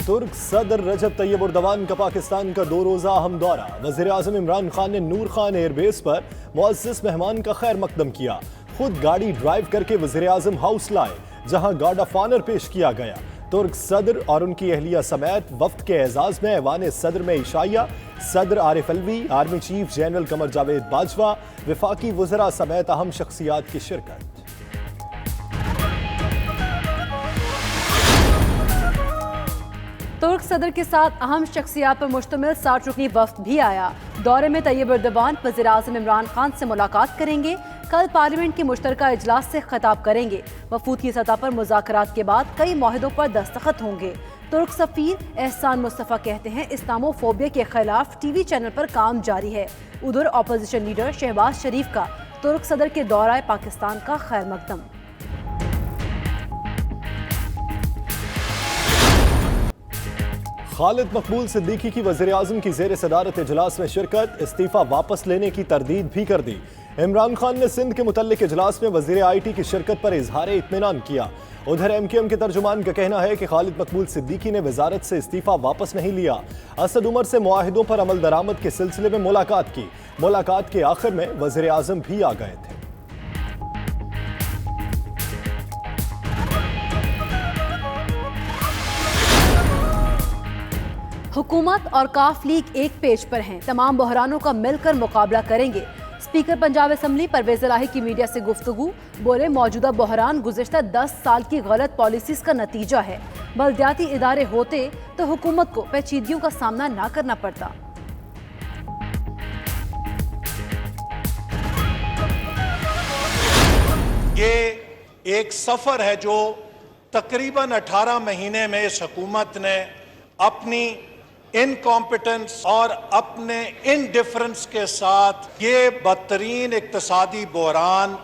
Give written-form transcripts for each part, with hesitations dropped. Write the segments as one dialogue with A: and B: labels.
A: तुर्क सदर रजब तैयब उर्दवान का पाकिस्तान का 2 रोजा अहम दौरा। वज़ीर आज़म इमरान खान ने नूर खान एयरबेस पर मुअज़्ज़ज़ मेहमान का खैर मकदम किया। खुद गाड़ी ड्राइव करके वज़ीर आज़म हाउस लाए, जहां गार्ड ऑफ ऑनर पेश किया गया। तुर्क सदर और उनकी अहलिया समेत वफ्द के एजाज में ऐवान सदर में इशाइया, सदर Arif Alvi, army chief general Qamar Javed Bajwa, वफाकी वज़रा समेत अहम शख्सियात की शिरकत।
B: तुर्क सदर के साथ अहम शख्सियात पर मुश्तमिल 60 रुकनी वफ्द भी आया। दौरे में तैयब उर्दवान वज़ीर आज़म इमरान खान से मुलाकात करेंगे। कल पार्लियामेंट के मुश्तरका इजलास से खिताब करेंगे। वफूद की सतह पर मुज़ाकरात के बाद कई मुआहदों पर दस्तखत होंगे। तुर्क सफ़ीर एहसान मुस्तफ़ा कहते हैं इस्लामोफोबिया के खिलाफ टीवी चैनल पर काम जारी है। उधर अपोजिशन लीडर शहबाज शरीफ का तुर्क सदर के दौरा पाकिस्तान का खैर मकदम।
A: खालिद मकबूल सिद्दीकी की वज़ीर आज़म की ज़ेर सदारत इजलास में शिरकत, इस्तीफ़ा वापस लेने की तरदीद भी कर दी। इमरान खान ने सिंध के मुतल्लिक इजलास में वज़ीर IT की शिरकत पर इजहार इत्मीनान किया। उधर MQM के तर्जुमान का कहना है कि खालिद मकबूल सिद्दीकी ने वजारत से इस्तीफ़ा वापस नहीं लिया। असद उमर से मुआहिदों पर अमल दरामद के सिलसिले में मुलाकात की। मुलाकात के आखिर में वज़ीर आज़म भी आ गए थे।
B: हुकूमत और काफ लीग एक पेज पर हैं, तमाम बहरानों का मिलकर मुकाबला करेंगे। स्पीकर पंजाब असम्बली परवेज इलाही की मीडिया से गुफ्तगू, बोले मौजूदा बहरान गुज़िश्ता 10 साल की गलत पॉलिसीज का नतीजा है। बल्दियाती इदारे होते तो हुकूमत को पेचीदगियों का सामना ना करना पड़ता।
C: ये एक सफर है जो तकरीबन 18 महीने में इस हुकूमत ने अपनी इनकॉम्पिटेंस और अपने इनडिफरेंस के साथ ये बदतरीन इक्तसादी बहरान,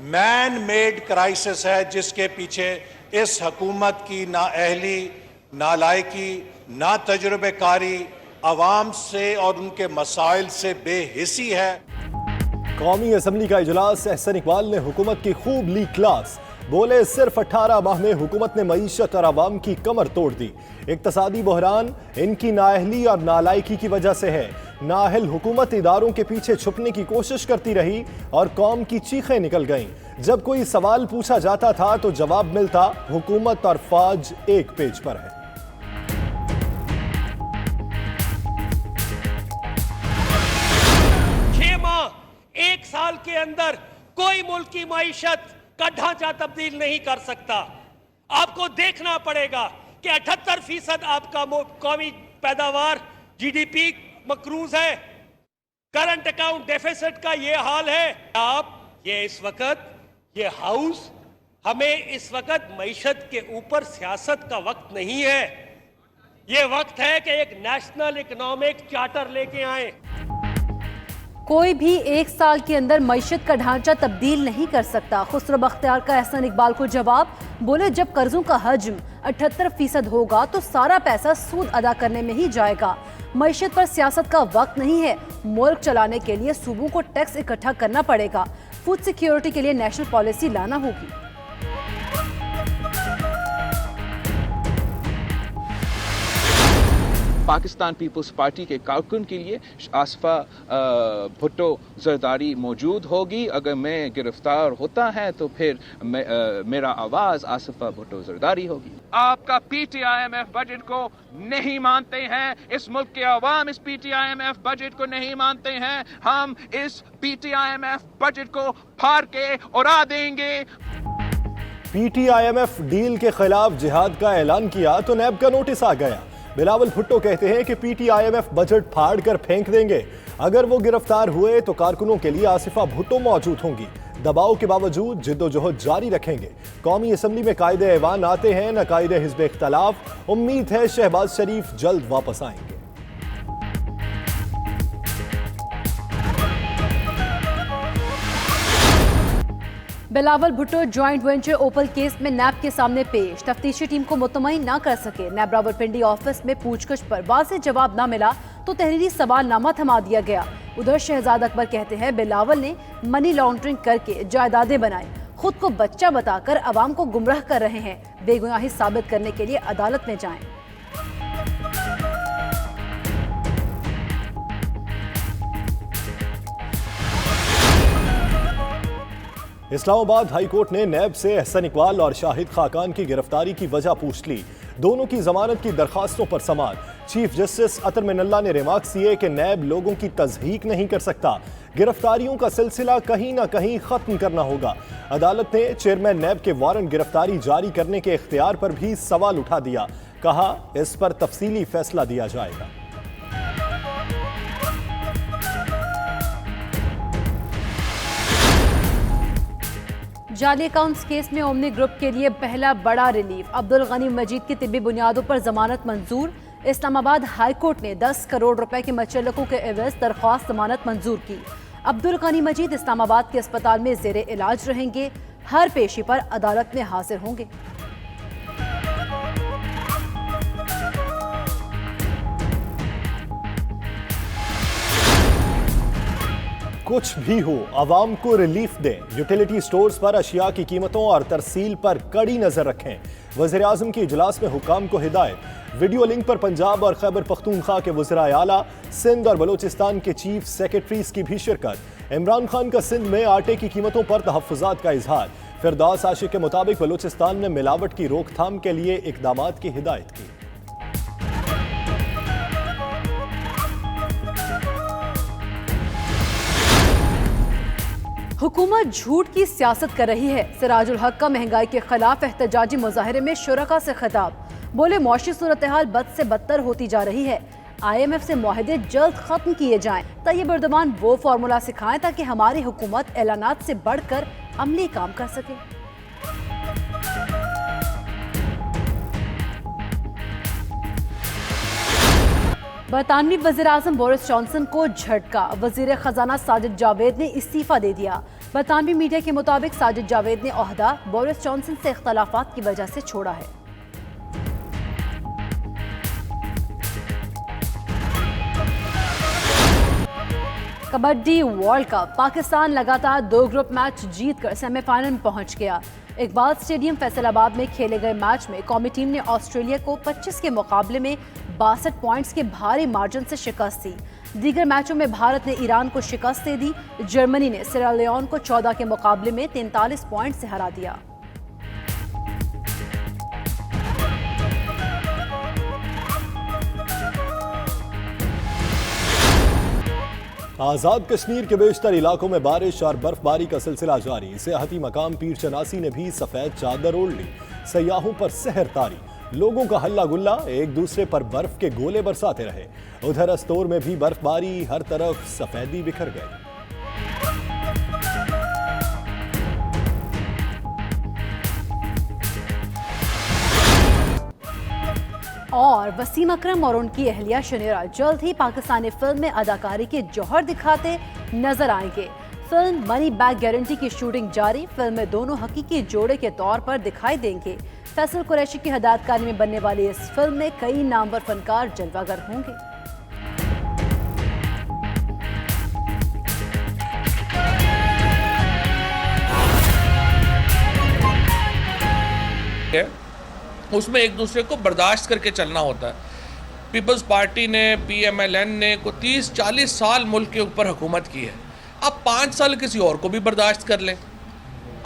C: मैन मेड क्राइसिस है, जिसके पीछे इस हुकूमत की नाअहली, नालायकी, ना तजुर्बेकारी, अवाम से और उनके मसाइल से बेहिसी है।
A: कौमी असम्बली का इजलास, एहसन इकबाल ने हुकूमत की खूब ली क्लास। बोले सिर्फ 18 माह में हुकूमत ने मईशत और आवाम की कमर तोड़ दी। इक्तसादी बहरान इनकी नाअहली और नालायकी की वजह से है। नाअहल हुकूमत इदारों के पीछे छुपने की कोशिश करती रही और कौम की चीखें निकल गईं। जब कोई सवाल पूछा जाता था तो जवाब मिलता, हुकूमत और फौज एक पेज पर है।
D: 6 माह, 1 साल के अंदर कोई मुल्क की मईशत का ढांचा तब्दील नहीं कर सकता। आपको देखना पड़ेगा कि 78% आपका कौमी पैदावार GDP मकरूज है। करंट अकाउंट डेफिसिट का ये हाल है। आप ये इस वक्त ये हाउस, हमें इस वक्त मईशत के ऊपर सियासत का वक्त नहीं है। ये वक्त है कि एक नेशनल इकोनॉमिक चार्टर लेके आए।
B: कोई भी 1 साल के अंदर मईशत का ढांचा तब्दील नहीं कर सकता। खुसरो बख्तियार का एहसन इकबाल को जवाब, बोले जब कर्जों का हजम 78% होगा तो सारा पैसा सूद अदा करने में ही जाएगा। मईशत पर सियासत का वक्त नहीं है। मुल्क चलाने के लिए सूबों को टैक्स इकट्ठा करना पड़ेगा। फूड सिक्योरिटी के लिए नेशनल पॉलिसी लाना होगी।
E: पाकिस्तान पीपल्स पार्टी के कारकुन के लिए आसफा भुट्टो जरदारी मौजूद होगी। अगर मैं गिरफ्तार होता है तो फिर मेरा आवाज़ आसफा भुट्टो जरदारी होगी। आपका PTIMF बजट को नहीं मानते हैं, इस मुल्क के अवाम इस PTIMF बजट को नहीं मानते हैं। हम इस PTIMF बजट को फाड़ के उड़ा देंगे।
A: PTIMF डील के खिलाफ जिहाद का ऐलान किया तो नैब का नोटिस आ गया। बिलावल भुट्टो कहते हैं कि PTIMF बजट फाड़ कर फेंक देंगे। अगर वो गिरफ्तार हुए तो कारकुनों के लिए आसिफा भुट्टो मौजूद होंगी। दबाव के बावजूद जिद्दोजहद जारी रखेंगे। कौमी असम्बली में कायदे ऐवान आते हैं न कायदे हिज़्ब इख्तलाफ। उम्मीद है शहबाज शरीफ जल्द वापस आएंगे।
B: बिलावल भुट्टो जॉइंट वेंचर ओपल केस में नैब के सामने पेश। तफ्तीशी टीम को मुतमईन ना कर सके। नैब रावलपिंडी ऑफिस में पूछगछ पर वाज़ेह जवाब ना मिला तो तहरीरी सवालनामा थमा दिया गया। उधर शहजाद अकबर कहते हैं बिलावल ने मनी लॉन्ड्रिंग करके जायदादें बनाई, खुद को बच्चा बताकर अवाम को गुमराह कर रहे हैं। बेगुनाही साबित करने के लिए अदालत में जाएं।
A: इस्लामाबाद हाई कोर्ट ने नैब से एहसन इकबाल और शाहिद खाकान की गिरफ्तारी की वजह पूछ ली। दोनों की जमानत की दरखास्तों पर समाअत। चीफ जस्टिस अतर मिनल्ला ने रिमार्क्स दिए कि नैब लोगों की तज़हीक नहीं कर सकता, गिरफ्तारियों का सिलसिला कहीं ना कहीं खत्म करना होगा। अदालत ने चेयरमैन नैब के वारंट गिरफ्तारी जारी करने के इख्तियार पर भी सवाल उठा दिया। कहा इस पर तफसीली फैसला दिया जाएगा।
B: जाली अकाउंट्स केस में ओमनी ग्रुप के लिए पहला बड़ा रिलीफ। अब्दुल गनी मजीद की तिब्बी बुनियादों पर जमानत मंजूर। इस्लामाबाद हाई कोर्ट ने 10 करोड़ रुपए के मचल्लकों के एवज दरख्वास्त जमानत मंजूर की। अब्दुल गनी मजीद इस्लामाबाद के अस्पताल में जेर इलाज रहेंगे। हर पेशी पर अदालत में हाजिर होंगे।
A: कुछ भी हो, आवाम को रिलीफ दें। यूटिलिटी स्टोर्स पर अशिया की कीमतों और तरसील पर कड़ी नजर रखें। वज़ीर आज़म की इजलास में हुकाम को हिदायत। वीडियो लिंक पर पंजाब और खैबर पख्तूनख्वा के वज़राए आला, सिंध और बलोचिस्तान के चीफ सेक्रेटरीज की भी शिरकत। इमरान खान का सिंध में आटे की कीमतों पर तहफ़्फ़ुज़ात का इजहार। फिरदौस आशिक के मुताबिक बलोचिस्तान में मिलावट की रोकथाम के लिए इक़दामात की हिदायत की।
B: हुकूमत झूठ की सियासत कर रही है। सिराजुल हक का महंगाई के खिलाफ एहतजाजी मुजाहरे में शुरका से खिताब। बोले मौशी सूरत हाल बद से बदतर होती जा रही है। IMF से मुआहदे जल्द खत्म किए जाएं। तैयब एर्दोगान वो फार्मूला सिखाएं ताकि हमारी हुकूमत ऐलानात से बढ़कर अमली काम कर सके। बरतानवी वज़ीर आज़म बोरिस जॉनसन को झटका। वज़ीर खजाना साजिद जावेद ने इस्तीफा दे दिया। बरतानवी मीडिया के मुताबिक साजिद जावेद ने ओहदा बोरिस जॉनसन से इख्तलाफात की वजह से छोड़ा है। Kabaddi world cup. पाकिस्तान लगातार 2 ग्रुप मैच जीतकर सेमीफाइनल में पहुंच गया। इकबाल स्टेडियम फैसलाबाद में खेले गए मैच में कौमी टीम ने ऑस्ट्रेलिया को 25 के मुकाबले में 62 पॉइंट्स के भारी मार्जिन से शिकस्त दी। दीगर मैचों में भारत ने ईरान को शिकस्त दे दी। जर्मनी ने सिरालियोन को 14 के मुकाबले में 43 पॉइंट से हरा दिया।
A: आज़ाद कश्मीर के बेशतर इलाकों में बारिश और बर्फबारी का सिलसिला जारी। सियाहती मकाम पीर चनासी ने भी सफेद चादर ओढ़ ली। सयाहों पर सहर तारी, लोगों का हल्ला गुल्ला, एक दूसरे पर बर्फ के गोले बरसाते रहे। उधर अस्तोर में भी बर्फबारी, हर तरफ सफेदी बिखर गई।
B: और वसीम अकरम और उनकी अहलिया शनेरा जल्द ही पाकिस्तानी फिल्म में अदाकारी के जौहर दिखाते नजर आएंगे। फिल्म मनी बैक गारंटी की शूटिंग जारी। फिल्म में दोनों हकीकी जोड़े के तौर पर दिखाई देंगे। फैसल कुरैशी की हदायतकारी में बनने वाली इस फिल्म में कई नामवर फनकार जलवागर होंगे।
F: उसमें एक दूसरे को बर्दाश्त करके चलना होता है। पीपल्स पार्टी ने, PMLN ने को 30-40 साल मुल्क के ऊपर हुकूमत की है। अब 5 साल किसी और को भी बर्दाश्त कर लें।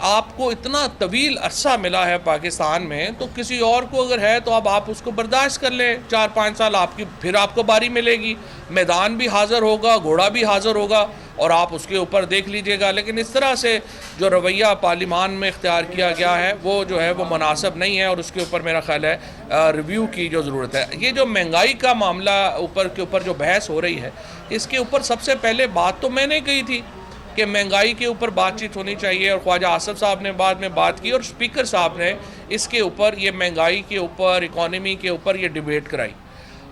F: आपको इतना तवील अरसा मिला है पाकिस्तान में, तो किसी और को अगर है तो अब आप उसको बर्दाश्त कर लें। 4-5 साल आपकी, फिर आपको बारी मिलेगी। मैदान भी हाज़िर होगा, घोड़ा भी हाज़िर होगा और आप उसके ऊपर देख लीजिएगा। लेकिन इस तरह से जो रवैया पार्लिमान में इख्तियार किया गया है वो जो है वो मुनासिब नहीं है और उसके ऊपर मेरा ख्याल है रिव्यू की जो ज़रूरत है। ये जो महंगाई का मामला के ऊपर जो बहस हो रही है, इसके ऊपर सबसे पहले बात तो मैंने कही थी कि महंगाई के ऊपर बातचीत होनी चाहिए और ख्वाजा आसिफ साहब ने बाद में बात की और स्पीकर साहब ने इसके ऊपर, ये महंगाई के ऊपर, इकॉनमी के ऊपर ये डिबेट कराई।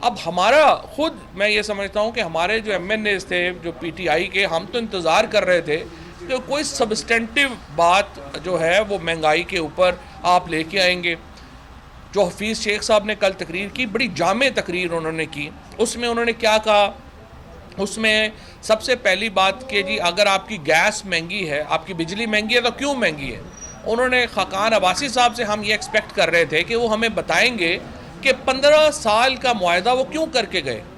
F: अब हमारा खुद, मैं ये समझता हूँ कि हमारे जो MNAs थे जो PTI के, हम तो इंतज़ार कर रहे थे कि कोई सब्सटेंटिव बात जो है वो महंगाई के ऊपर आप लेके आएंगे। जो हफीज़ शेख साहब ने कल तकरीर की, बड़ी जामे तकरीर उन्होंने की। उसमें उन्होंने क्या कहा, उसमें सबसे पहली बात कि जी अगर आपकी गैस महंगी है, आपकी बिजली महंगी है तो क्यों महंगी है। उन्होंने खाकान अब्बासी साहब से हम ये एक्सपेक्ट कर रहे थे कि वो हमें बताएंगे कि 15 साल का मुआहदा वो क्यों करके गए।